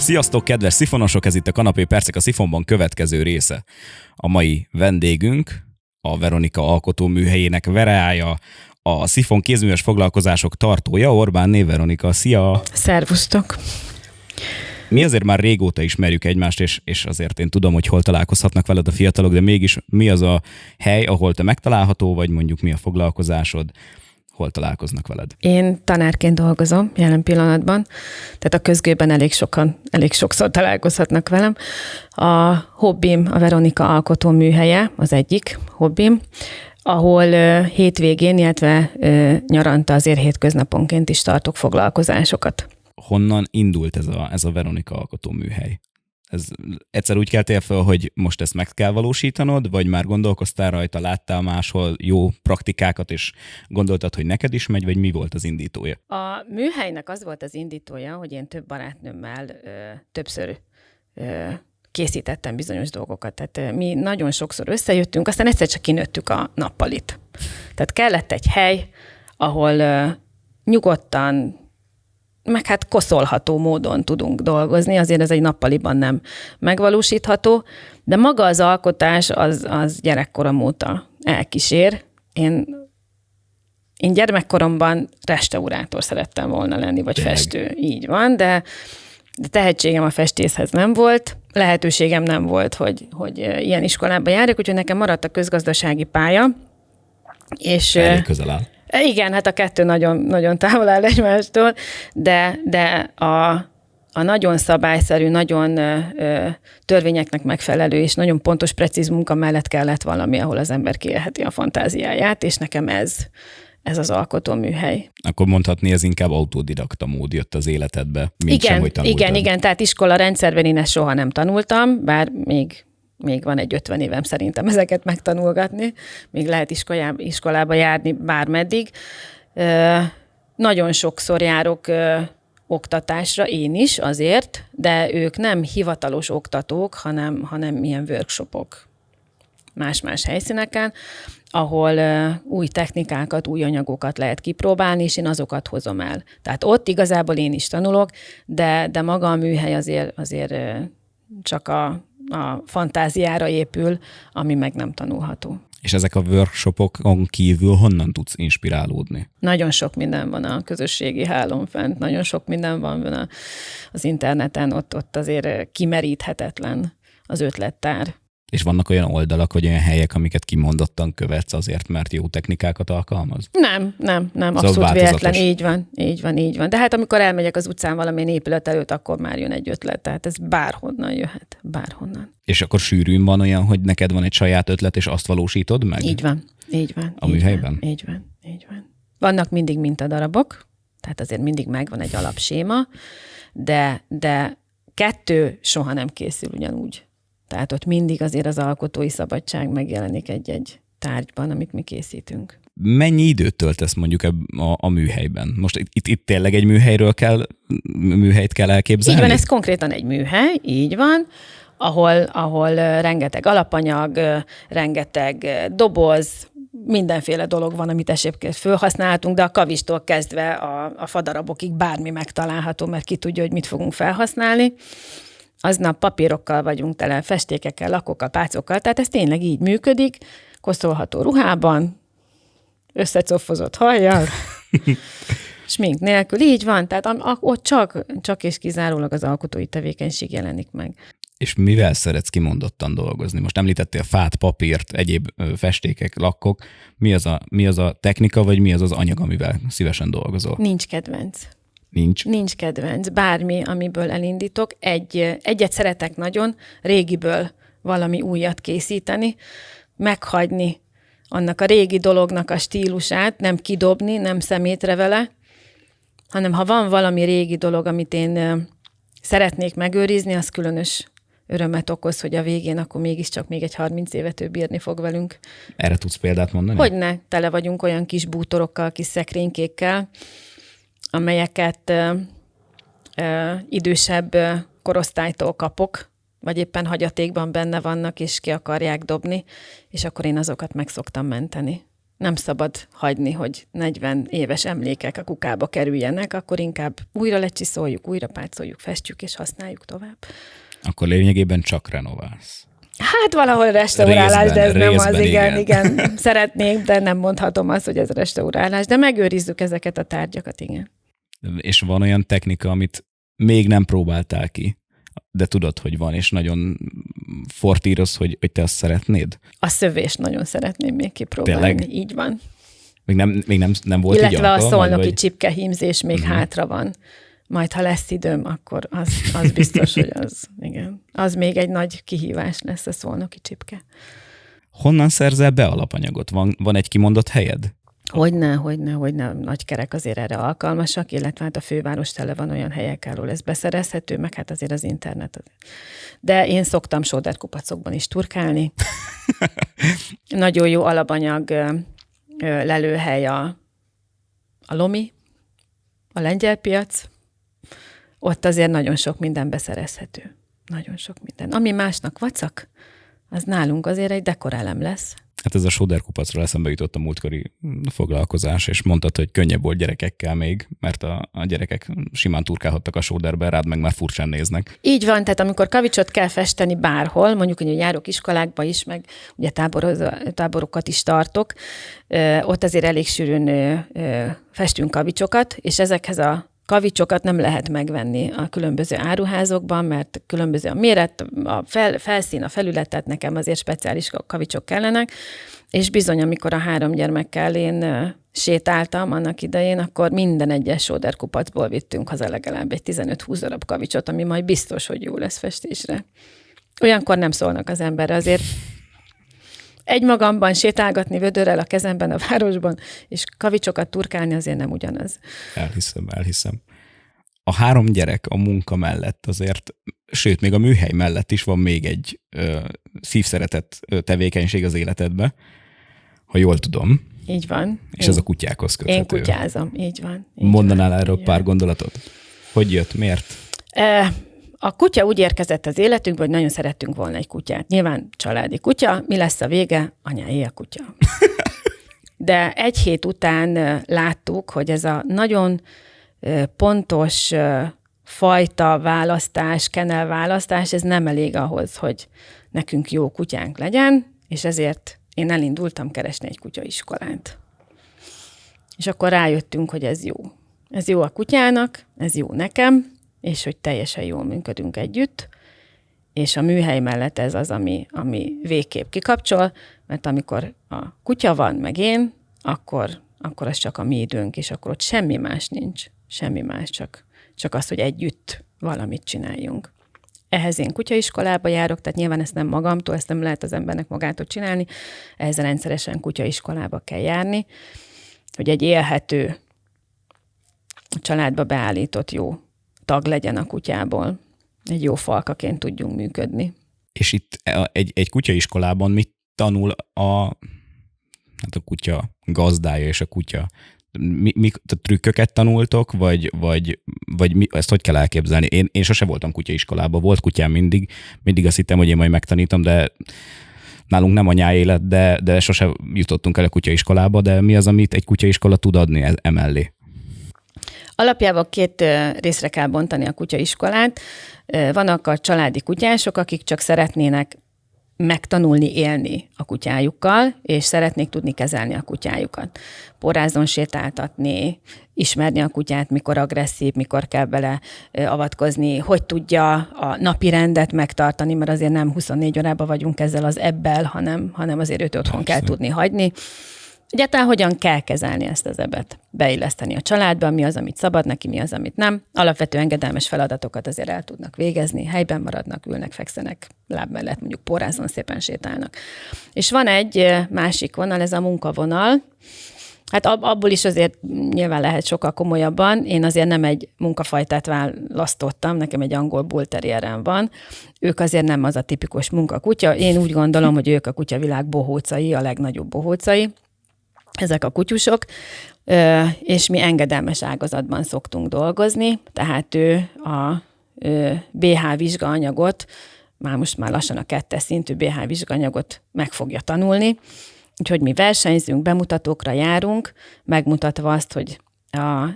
Sziasztok, kedves szifonosok! Ez itt a Kanapé Percek a Szifonban következő része. A mai vendégünk a Veronika alkotóműhelyének vereája, a Szifon kézműves foglalkozások tartója, Orbán Név Veronika. Szia! Szervusztok! Mi azért már régóta ismerjük egymást, és azért én tudom, hogy hol találkozhatnak veled a fiatalok, de mégis mi az a hely, ahol te megtalálható vagy, mondjuk mi a foglalkozásod, hol találkoznak veled? Én tanárként dolgozom jelen pillanatban, tehát a közgőben elég sokszor találkozhatnak velem. A hobbim a Veronika alkotóműhelye, az egyik hobbim, ahol hétvégén, illetve nyaranta azért hétköznaponként is tartok foglalkozásokat. Honnan indult ez a Veronika alkotóműhely? Ez egyszer úgy keltél fel, hogy most ezt meg kell valósítanod, vagy már gondolkoztál rajta, láttál máshol jó praktikákat, és gondoltad, hogy neked is megy, vagy mi volt az indítója? A műhelynek az volt az indítója, hogy én több barátnőmmel többször készítettem bizonyos dolgokat. Tehát mi nagyon sokszor összejöttünk, aztán egyszer csak kinőttük a nappalit. Tehát kellett egy hely, ahol nyugodtan, meg hát koszolható módon tudunk dolgozni, azért ez egy nappaliban nem megvalósítható, de maga az alkotás az gyerekkorom óta elkísér. Én gyermekkoromban restaurátor szerettem volna lenni, vagy festő, így van, de tehetségem a festészhez nem volt, lehetőségem nem volt, hogy ilyen iskolába járjak, úgyhogy nekem maradt a közgazdasági pálya. És elég közel áll. Igen, hát a kettő nagyon, nagyon távol áll egymástól, de a nagyon szabályszerű, nagyon törvényeknek megfelelő és nagyon pontos, precíz munka mellett kellett valami, ahol az ember kiélheti a fantáziáját, és nekem ez az alkotóműhely. Akkor mondhatni, ez inkább autodidakta mód jött az életedbe, mint sem, hogy tanultad. Igen, tehát iskola rendszerben én ezt soha nem tanultam, bár még van egy 50 évem szerintem ezeket megtanulgatni, még lehet iskolába járni bármeddig. Nagyon sokszor járok oktatásra, én is azért, de ők nem hivatalos oktatók, hanem ilyen workshopok más-más helyszíneken, ahol új technikákat, új anyagokat lehet kipróbálni, és én azokat hozom el. Tehát ott igazából én is tanulok, de maga a műhely azért csak a fantáziára épül, ami meg nem tanulható. És ezek a workshopokon kívül honnan tudsz inspirálódni? Nagyon sok minden van a közösségi hálón fent, nagyon sok minden van az interneten, ott azért kimeríthetetlen az ötlettár. És vannak olyan oldalak, vagy olyan helyek, amiket kimondottan követsz azért, mert jó technikákat alkalmaz? Nem, szóval abszolút véletlen, így van. De hát amikor elmegyek az utcán valamilyen épület előtt, akkor már jön egy ötlet, tehát ez bárhonnan jöhet, bárhonnan. És akkor sűrűn van olyan, hogy neked van egy saját ötlet, és azt valósítod meg? Így van. A műhelyben? Így van. Vannak mindig mintadarabok, tehát azért mindig megvan egy alapséma, de kettő soha nem készül ugyanúgy. Tehát ott mindig azért az alkotói szabadság megjelenik egy tárgyban, amit mi készítünk. Mennyi időt töltesz mondjuk a műhelyben? Most itt tényleg egy műhelyt kell elképzelni? Így van, ez konkrétan egy műhely, így van, ahol rengeteg alapanyag, rengeteg doboz, mindenféle dolog van, amit esetleg felhasználhatunk, de a kavistól kezdve a fadarabokig bármi megtalálható, mert ki tudja, hogy mit fogunk felhasználni. Aznap papírokkal vagyunk tele, festékekkel, lakokkal, pácokkal, tehát ez tényleg így működik, koszolható ruhában, összecoffozott hajjal, smink nélkül, így van, tehát ott csak és kizárólag az alkotói tevékenység jelenik meg. És mivel szeretsz kimondottan dolgozni? Most említettél fát, papírt, egyéb festékek, lakkok. Mi az a technika, vagy mi az az anyag, amivel szívesen dolgozol? Nincs kedvenc. Nincs kedvenc. Bármi, amiből elindítok. Egyet szeretek nagyon, régiből valami újat készíteni, meghagyni annak a régi dolognak a stílusát, nem kidobni, nem szemétre vele, hanem ha van valami régi dolog, amit én szeretnék megőrizni, az különös örömet okoz, hogy a végén akkor mégiscsak még egy 30 évet ő bírni fog velünk. Erre tudsz példát mondani? Hogyne, tele vagyunk olyan kis bútorokkal, kis szekrénykékkel, amelyeket idősebb korosztálytól kapok, vagy éppen hagyatékban benne vannak, és ki akarják dobni, és akkor én azokat meg szoktam menteni. Nem szabad hagyni, hogy 40 éves emlékek a kukába kerüljenek, akkor inkább újra lecsiszoljuk, újra pácoljuk, festjük és használjuk tovább. Akkor lényegében csak renoválsz. Hát valahol restaurálás, de ez nem az, igen. Szeretnék, de nem mondhatom azt, hogy ez restaurálás, de megőrizzük ezeket a tárgyakat, igen. És van olyan technika, amit még nem próbáltál ki, de tudod, hogy van, és nagyon fortíroz, hogy te azt szeretnéd? A szövést nagyon szeretném még kipróbálni. Tényleg? Így van. Még nem volt illetve így alkalmad, a szolnoki vagy? csipkehímzés még hátra van. Majd, ha lesz időm, akkor az biztos, hogy igen. Az még egy nagy kihívás lesz a szolnoki csipke. Honnan szerzel be alapanyagot? Van egy kimondott helyed? Hogyne. Nagy kerek azért erre alkalmasak, illetve hát a főváros tele van olyan helyekkel, ahol ez beszerezhető, meg hát azért az internet. De én szoktam sóderkupacokban is turkálni. Nagyon jó alapanyag lelőhely a Lomi, a lengyel piac. Ott azért nagyon sok minden beszerezhető. Nagyon sok minden. Ami másnak vacak, az nálunk azért egy dekorelem lesz. Hát ez a sóderkupacról eszembe jutott a múltkori foglalkozás, és mondtad, hogy könnyebb volt gyerekekkel még, mert a gyerekek simán turkálhattak a sóderbe, rád meg már furcsán néznek. Így van, tehát amikor kavicsot kell festeni bárhol, mondjuk, hogy járok iskolákba is, meg ugye táborokat is tartok, ott azért elég sűrűn festünk kavicsokat, és ezekhez a kavicsokat nem lehet megvenni a különböző áruházokban, mert különböző a méret, a felszín, a felület, tehát nekem azért speciális kavicsok kellenek, és bizony, amikor a 3 gyermekkel én sétáltam annak idején, akkor minden egyes sóderkupacból vittünk haza legalább egy 15-20 darab kavicsot, ami majd biztos, hogy jó lesz festésre. Olyankor nem szólnak az emberre, azért egymagamban sétálgatni vödörrel a kezemben a városban, és kavicsokat turkálni azért nem ugyanaz. Elhiszem. A 3 gyerek a munka mellett azért, sőt, még a műhely mellett is van még egy szívszeretett tevékenység az életedbe, ha jól tudom. Így van. És ez a kutyákhoz köthető. Én kutyázom, így van. Mondanál erről pár gondolatot? Hogy jött, miért? A kutya úgy érkezett az életünkbe, hogy nagyon szerettünk volna egy kutyát. Nyilván családi kutya, mi lesz a vége? Anyáé a kutya. De 1 hét után láttuk, hogy ez a nagyon pontos fajta választás, kenelválasztás, ez nem elég ahhoz, hogy nekünk jó kutyánk legyen, és ezért én elindultam keresni egy kutyaiskolát. És akkor rájöttünk, hogy ez jó. Ez jó a kutyának, ez jó nekem, és hogy teljesen jól működünk együtt, és a műhely mellett ez az, ami végképp kikapcsol, mert amikor a kutya van, meg én, akkor az csak a mi időnk, és akkor ott semmi más nincs, semmi más, csak az, hogy együtt valamit csináljunk. Ehhez én kutyaiskolába járok, tehát nyilván ezt nem magamtól, ezt nem lehet az embernek magától csinálni, ehhez rendszeresen kutyaiskolába kell járni, hogy egy élhető, a családba beállított jó tag legyen a kutyából, egy jó falkaként tudjunk működni. És itt egy kutyaiskolában mit tanul a kutya gazdája és a kutya? Mi trükköket tanultok, vagy ezt hogy kell elképzelni? Én sose voltam kutyaiskolában, volt kutyám mindig azt hittem, hogy én majd megtanítom, de nálunk nem anyáélet, de sose jutottunk el a kutyaiskolába, de mi az, amit egy kutyaiskola tud adni emellé? Alapjában 2 részre kell bontani a kutyaiskolát. Vannak a családi kutyások, akik csak szeretnének megtanulni élni a kutyájukkal, és szeretnék tudni kezelni a kutyájukat. Porrázon sétáltatni, ismerni a kutyát, mikor agresszív, mikor kell bele avatkozni, hogy tudja a napi rendet megtartani, mert azért nem 24 órában vagyunk ezzel az ebbel, hanem azért őt otthon kell tudni hagyni. Egyáltalán hogyan kell kezelni ezt az ebet? Beilleszteni a családba, mi az, amit szabad neki, mi az, amit nem. Alapvető engedelmes feladatokat azért el tudnak végezni, helyben maradnak, ülnek, fekszenek, láb mellett mondjuk porrázon szépen sétálnak. És van egy másik vonal, ez a munkavonal. Hát abból is azért nyilván lehet sokkal komolyabban. Én azért nem egy munkafajtát választottam, nekem egy angol bull terrierem van. Ők azért nem az a tipikus munkakutya. Én úgy gondolom, hogy ők a kutyavilág bohócai, a legnagyobb bohócai. Ezek a kutyusok, és mi engedelmes ágazatban szoktunk dolgozni, tehát ő a BH vizsgaanyagot, most már lassan a 2. szintű BH vizsgaanyagot meg fogja tanulni, Úgyhogy mi versenyzünk, bemutatókra járunk, megmutatva azt, hogy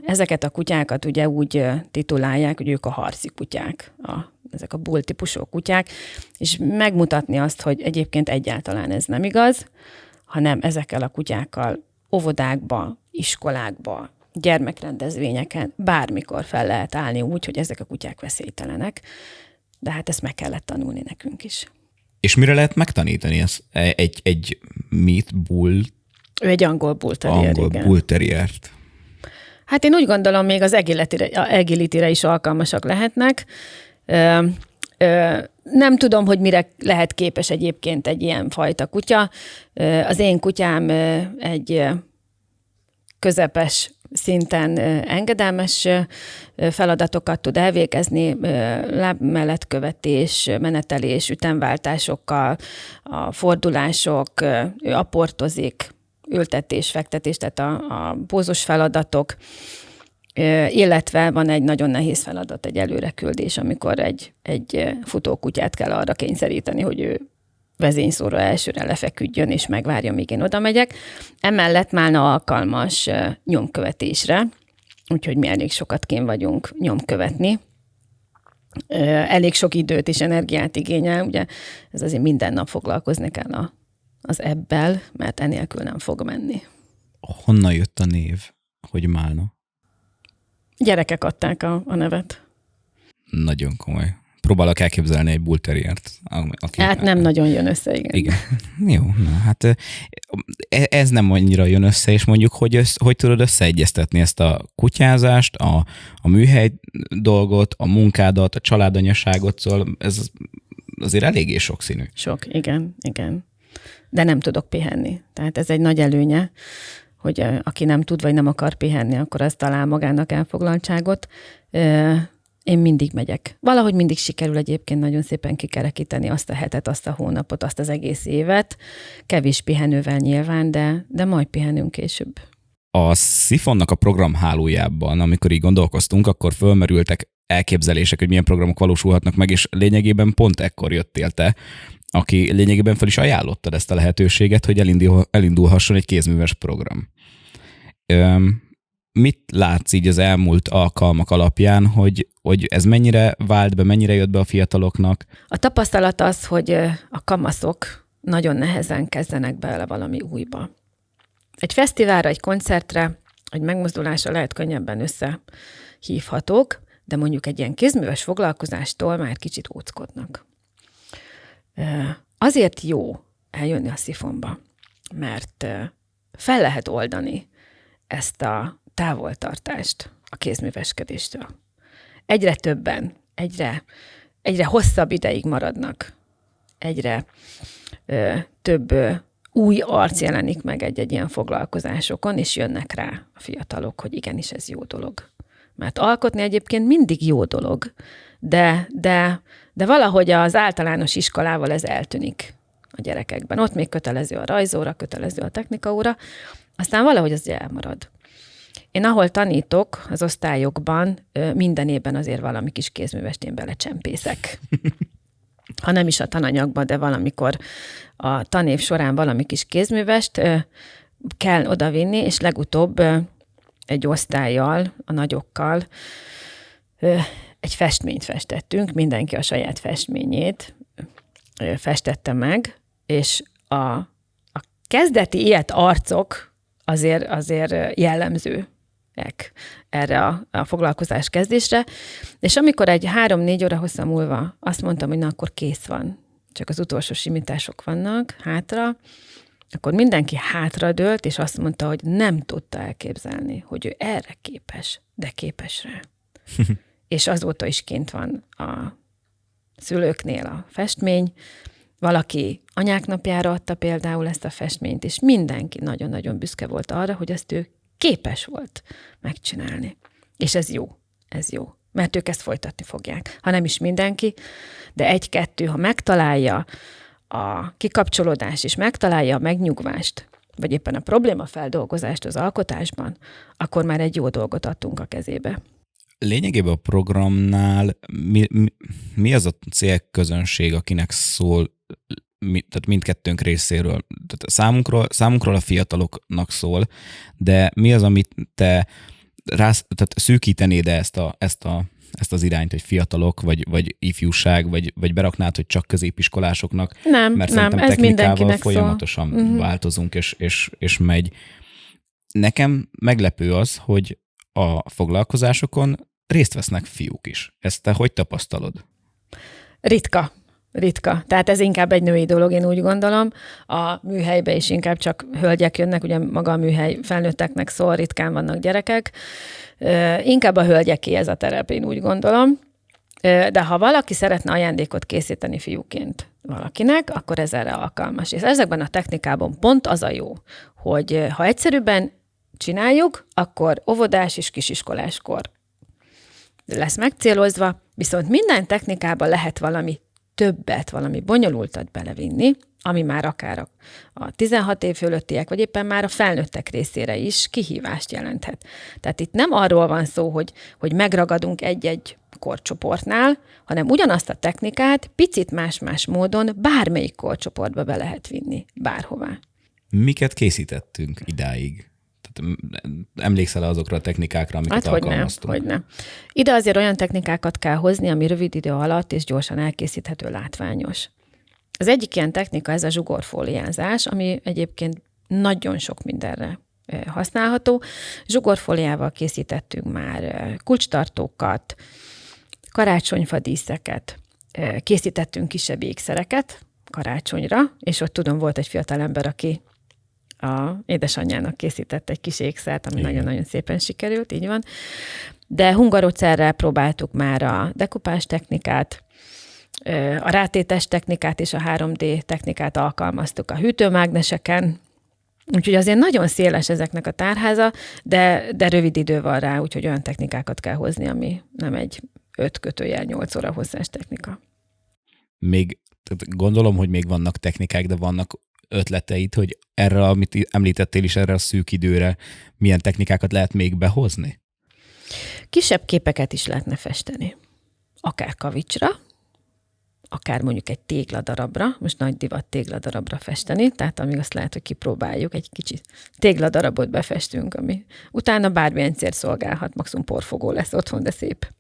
ezeket a kutyákat ugye úgy titulálják, hogy ők a harci kutyák, ezek a bull típusú kutyák, és megmutatni azt, hogy egyébként egyáltalán ez nem igaz, hanem ezekkel a kutyákkal óvodákba, iskolákba, gyermekrendezvényeken bármikor fel lehet állni úgy, hogy ezek a kutyák veszélytelenek, de hát ezt meg kellett tanulni nekünk is. És mire lehet megtanítani ezt? Egy bull? Ő egy angol bull terrier, angol igen. Bull terriert. Hát én úgy gondolom, még az agility-re is alkalmasak lehetnek. Nem tudom, hogy mire lehet képes egyébként egy ilyen fajta kutya. Az én kutyám egy közepes szinten engedelmes feladatokat tud elvégezni, lábmellettkövetés, menetelés, ütemváltásokkal, a fordulások, ő apportozik, ültetés, fektetés, tehát a pózos feladatok, illetve van egy nagyon nehéz feladat, egy előreküldés, amikor egy futókutyát kell arra kényszeríteni, hogy ő vezényszóra elsőre lefeküdjön, és megvárja, míg én oda megyek. Emellett Málna alkalmas nyomkövetésre, úgyhogy mi elég sokat kén vagyunk nyomkövetni. Elég sok időt és energiát igényel, ugye ez azért minden nap foglalkozni kell az ebbel, mert enélkül nem fog menni. Honnan jött a név, hogy Málna? Gyerekek adták a nevet. Nagyon komoly. Próbálok elképzelni egy bull terriert. Hát nem nagyon jön össze, igen. Igen. Jó, hát ez nem annyira jön össze, és mondjuk, hogy tudod összeegyeztetni ezt a kutyázást, a műhely dolgot, a munkádat, a családanyaságot, szóval ez azért eléggé sokszínű. Sok, igen. De nem tudok pihenni. Tehát ez egy nagy előnye, hogy aki nem tud, vagy nem akar pihenni, akkor az talál magának elfoglaltságot. Én mindig megyek. Valahogy mindig sikerül egyébként nagyon szépen kikerekíteni azt a hetet, azt a hónapot, azt az egész évet. Kevés pihenővel nyilván, de majd pihenünk később. A Sifonnak a programhálójában, amikor így gondolkoztunk, akkor fölmerültek elképzelések, hogy milyen programok valósulhatnak meg, és lényegében pont ekkor jöttél te, aki lényegében fel is ajánlottad ezt a lehetőséget, hogy elindulhasson egy kézműves program. Mit látsz így az elmúlt alkalmak alapján, hogy ez mennyire vált be, mennyire jött be a fiataloknak? A tapasztalat az, hogy a kamaszok nagyon nehezen kezdenek bele valami újba. Egy fesztiválra, egy koncertre, egy megmozdulásra lehet könnyebben összehívhatók, de mondjuk egy ilyen kézműves foglalkozástól már kicsit óckodnak. Azért jó eljönni a Sifonba, mert fel lehet oldani ezt a távoltartást a kézműveskedéstől. Egyre többen, egyre hosszabb ideig maradnak, egyre több új arc jelenik meg egy ilyen foglalkozásokon, és jönnek rá a fiatalok, hogy igenis ez jó dolog. Mert alkotni egyébként mindig jó dolog, de valahogy az általános iskolával ez eltűnik a gyerekekben. Ott még kötelező a rajzóra, kötelező a technikaóra, aztán valahogy az elmarad. Én ahol tanítok, az osztályokban minden évben azért valami kis kézművest én belecsempészek. Ha nem is a tananyagba, de valamikor a tanév során valami kis kézművest kell odavinni, és legutóbb egy osztályjal, a nagyokkal egy festményt festettünk, mindenki a saját festette meg, és a kezdeti ilyet arcok azért jellemzőek erre a foglalkozás kezdésre, és amikor egy 3-4 óra hosszá múlva azt mondtam, hogy na, akkor kész van, csak az utolsó simítások vannak hátra, akkor mindenki hátradőlt, és azt mondta, hogy nem tudta elképzelni, hogy ő erre képes, de képes rá. És azóta is kint van a szülőknél a festmény. Valaki anyák napjára adta például ezt a festményt, és mindenki nagyon-nagyon büszke volt arra, hogy ezt ő képes volt megcsinálni. És ez jó, mert ők ezt folytatni fogják. Ha nem is mindenki, de 1-2, ha megtalálja a kikapcsolódást, és megtalálja a megnyugvást, vagy éppen a problémafeldolgozást az alkotásban, akkor már egy jó dolgot adtunk a kezébe. Lényegében a programnál mi az a célközönség, akinek szól tehát mindkettőnk részéről. Tehát számunkról a fiataloknak szól, de mi az, amit te tehát szűkítenéd ezt az irányt, hogy fiatalok, vagy ifjúság, vagy beraknád, hogy csak középiskolásoknak? Mert szerintem ez technikával folyamatosan változunk, és megy. Nekem meglepő az, hogy a foglalkozásokon részt vesznek fiúk is. Ezt te hogy tapasztalod? Ritka. Tehát ez inkább egy női dolog, én úgy gondolom. A műhelybe is inkább csak hölgyek jönnek, ugye maga a műhely felnőtteknek szól, ritkán vannak gyerekek. Inkább a hölgyeké ez a terep, én úgy gondolom. De ha valaki szeretne ajándékot készíteni fiúként valakinek, akkor ez erre alkalmas. És ezekben a technikában pont az a jó, hogy ha egyszerűbben csináljuk, akkor óvodás és kisiskoláskor lesz megcélozva, viszont minden technikában lehet valami többet, valami bonyolultat belevinni, ami már akár a 16 év fölöttiek, vagy éppen már a felnőttek részére is kihívást jelenthet. Tehát itt nem arról van szó, hogy megragadunk egy-egy korcsoportnál, hanem ugyanazt a technikát picit más-más módon bármelyik korcsoportba be lehet vinni, bárhová. Miket készítettünk idáig? Tehát emlékszel azokra a technikákra, amiket alkalmaztunk? Hogyne. Ide azért olyan technikákat kell hozni, ami rövid idő alatt és gyorsan elkészíthető, látványos. Az egyik ilyen technika ez a zsugorfóliázás, ami egyébként nagyon sok mindenre használható. Zsugorfóliával készítettünk már kulcstartókat, karácsonyfadíszeket, készítettünk kisebb ékszereket karácsonyra, és ott tudom, volt egy fiatalember, aki a édesanyjának készített egy kis ékszert, ami nagyon-nagyon szépen sikerült, így van. De hungarocerrel próbáltuk már a dekupás technikát, a rátétes technikát és a 3D technikát alkalmaztuk a hűtőmágneseken, úgyhogy azért nagyon széles ezeknek a tárháza, de rövid idő van rá, úgyhogy olyan technikákat kell hozni, ami nem egy 5-8 óra hosszás technika. Tehát gondolom, hogy még vannak technikák, de vannak ötleteid, hogy erre, amit említettél is, erre a szűk időre milyen technikákat lehet még behozni? Kisebb képeket is lehetne festeni. Akár kavicsra, akár mondjuk egy tégladarabra, most nagy divat tégladarabra festeni, tehát amíg azt lehet, hogy kipróbáljuk, egy kicsi tégladarabot befestünk, ami utána bármilyen cél szolgálhat, maximum porfogó lesz otthon, de szép.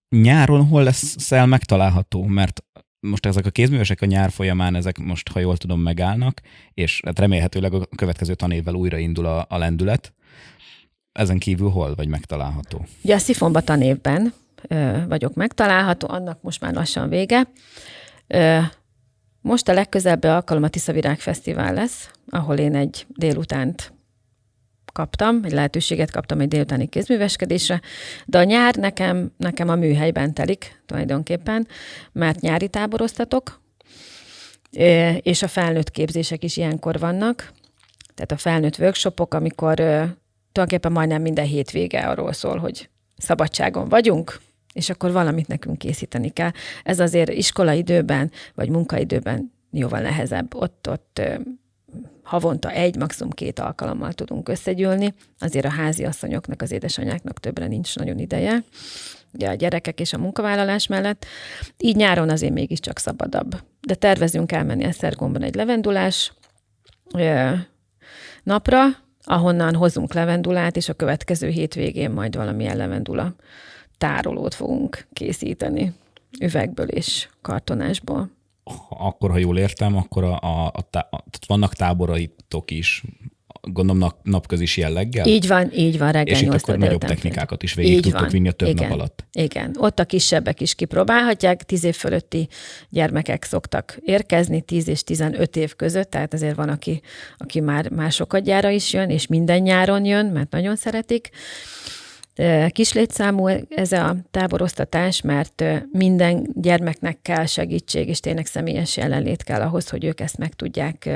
Nyáron hol leszel megtalálható? Mert most ezek a kézművesek a nyár folyamán, ezek most, ha jól tudom, megállnak, és hát remélhetőleg a következő tanévvel újra indul a lendület. Ezen kívül hol vagy megtalálható? Ugye a Szifonba tanévben vagyok megtalálható, annak most már lassan vége. Most a legközelebbi alkalom a Tiszavirág Fesztivál lesz, ahol én egy délutánt kaptam, egy lehetőséget kaptam egy délutáni kézműveskedésre, de a nyár nekem a műhelyben telik tulajdonképpen, mert nyári táboroztatok, és a felnőtt képzések is ilyenkor vannak, tehát a felnőtt workshopok, amikor tulajdonképpen majdnem minden hétvége arról szól, hogy szabadságon vagyunk, és akkor valamit nekünk készíteni kell. Ez azért iskolaidőben, vagy munkaidőben jóval nehezebb. Ott havonta 1, maximum 2 alkalommal tudunk összegyűlni. Azért a háziasszonyoknak, az édesanyáknak többre nincs nagyon ideje, ugye a gyerekek és a munkavállalás mellett. Így nyáron azért mégiscsak szabadabb. De tervezünk elmenni Esztergomban egy levendulás napra, ahonnan hozunk levendulát, és a következő hétvégén majd valamilyen levendula tárolót fogunk készíteni üvegből és kartonásból. Akkor, ha jól értem, akkor tehát vannak táboraitok is, gondolom napközis jelleggel? Így van, reggel 8-tól. És itt akkor nagyobb technikákat is végig tudtok vinni a több nap alatt. Igen, ott a kisebbek is kipróbálhatják, 10 év fölötti gyermekek szoktak érkezni, 10 és 15 év között, tehát azért van, aki már sokadjára is jön, és minden nyáron jön, mert nagyon szeretik. Kis létszámú ez a táboroztatás, mert minden gyermeknek kell segítség, és tényleg személyes jelenlét kell ahhoz, hogy ők ezt meg tudják,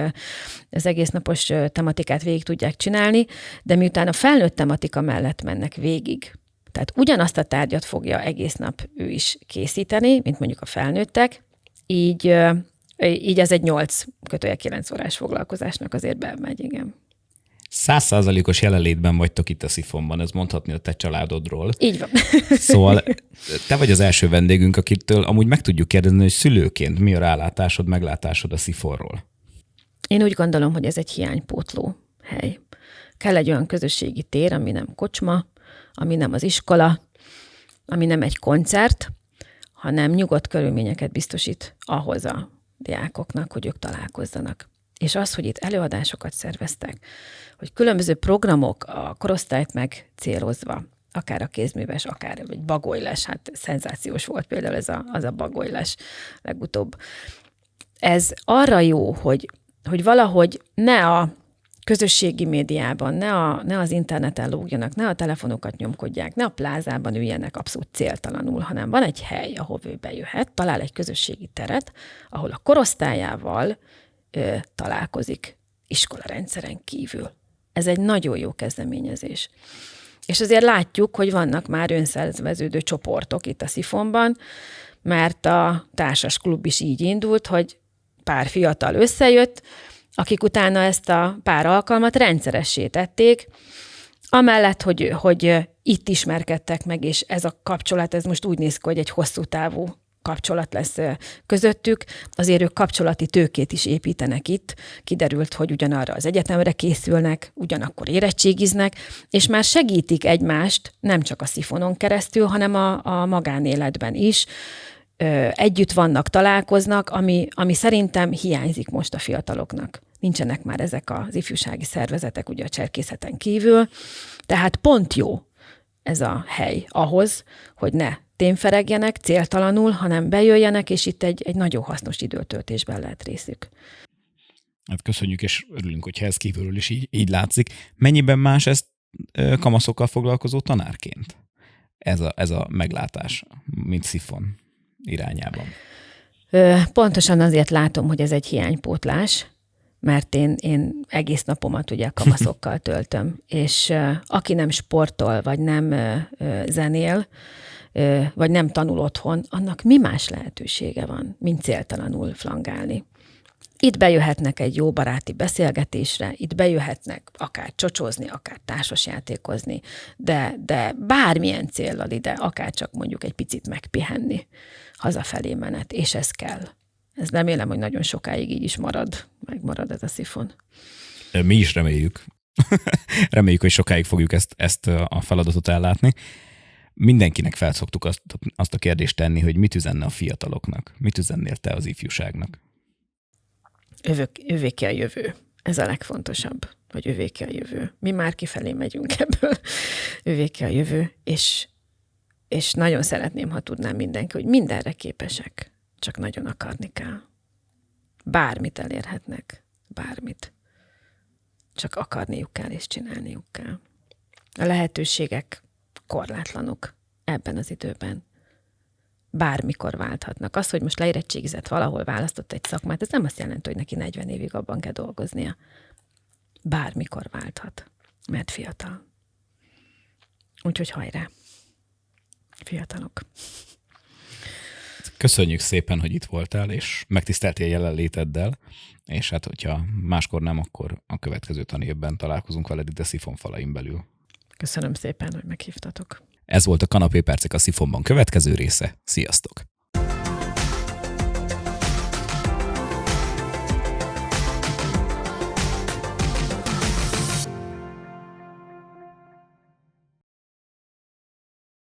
az egész napos tematikát végig tudják csinálni, de miután a felnőtt tematika mellett mennek végig, tehát ugyanazt a tárgyat fogja egész nap ő is készíteni, mint mondjuk a felnőttek, így ez egy 8-9 órás foglalkozásnak azért bemegy, igen. 100%-os jelenlétben vagytok itt a Szifonban, ez mondhatni a te családodról. Így van. Szóval te vagy az első vendégünk, akitől amúgy meg tudjuk kérdezni, hogy szülőként mi a rálátásod, meglátásod a Szifonról. Én úgy gondolom, hogy ez egy hiánypótló hely. Kell egy olyan közösségi tér, ami nem kocsma, ami nem az iskola, ami nem egy koncert, hanem nyugodt körülményeket biztosít ahhoz a diákoknak, hogy ők találkozzanak. És az, hogy itt előadásokat szerveztek, hogy különböző programok a korosztályt megcélozva, akár a kézműves, akár egy bagolylás, hát szenzációs volt például az a bagolylás legutóbb. Ez arra jó, hogy valahogy ne a közösségi médiában, ne az interneten lógjanak, ne a telefonokat nyomkodják, ne a plázában üljenek abszolút céltalanul, hanem van egy hely, ahol ő bejöhet, talál egy közösségi teret, ahol a korosztályával találkozik iskolarendszeren kívül. Ez egy nagyon jó kezdeményezés. És azért látjuk, hogy vannak már önszerveződő csoportok itt a Szifonban, mert a társas klub is így indult, hogy pár fiatal összejött, akik utána ezt a pár alkalmat rendszeressé tették, amellett, hogy itt ismerkedtek meg, és ez a kapcsolat, ez most úgy néz ki, hogy egy hosszú távú kapcsolat lesz közöttük, azért ők kapcsolati tőkét is építenek itt. Kiderült, hogy ugyanarra az egyetemre készülnek, ugyanakkor érettségiznek, és már segítik egymást nem csak a Szifonon keresztül, hanem a magánéletben is. Együtt vannak, találkoznak, ami szerintem hiányzik most a fiataloknak. Nincsenek már ezek az ifjúsági szervezetek, ugye a cserkészeten kívül, tehát pont jó ez a hely ahhoz, hogy ne témferegjenek céltalanul, hanem bejöjjenek, és itt egy nagyon hasznos időtöltésben lehet részük. Hát köszönjük, és örülünk, hogyha ez kívülről is így látszik. Mennyiben más ez kamaszokkal foglalkozó tanárként? Ez a meglátás, mint Szifon irányában. Pontosan azért látom, hogy ez egy hiánypótlás, mert én egész napomat ugye kamaszokkal töltöm, és aki nem sportol, vagy nem zenél, vagy nem tanul otthon, annak mi más lehetősége van, mint céltalanul flangálni. Itt bejöhetnek egy jó baráti beszélgetésre, itt bejöhetnek akár csocsozni, akár társasjátékozni, de bármilyen céllal ide, akár csak mondjuk egy picit megpihenni, hazafelé menet, és ez kell. Ez remélem, hogy nagyon sokáig így is megmarad ez a Szifon. Mi is reméljük. Reméljük, hogy sokáig fogjuk ezt a feladatot ellátni. Mindenkinek felszoktuk azt a kérdést tenni, hogy mit üzenne a fiataloknak. Mit üzennél te az ifjúságnak? Övéké a jövő. Ez a legfontosabb, hogy övéké a jövő. Mi már kifelé megyünk ebből. Övéké a jövő, és nagyon szeretném, ha tudnám mindenki, hogy mindenre képesek, csak nagyon akarni kell. Bármit elérhetnek, bármit. Csak akarniuk kell, és csinálniuk kell. A lehetőségek korlátlanok ebben az időben. Bármikor válthatnak. Az, hogy most leérettségizett valahol, választott egy szakmát, ez nem azt jelenti, hogy neki 40 évig abban kell dolgoznia. Bármikor válthat, mert fiatal. Úgyhogy hajrá! Fiatalok! Köszönjük szépen, hogy itt voltál, és megtiszteltél jelenléteddel, és hát, hogyha máskor nem, akkor a következő tanévben találkozunk veled itt a Szifon falain belül. Köszönöm szépen, hogy meghívtatok. Ez volt a Kanapé Percek a Szifonban következő része. Sziasztok!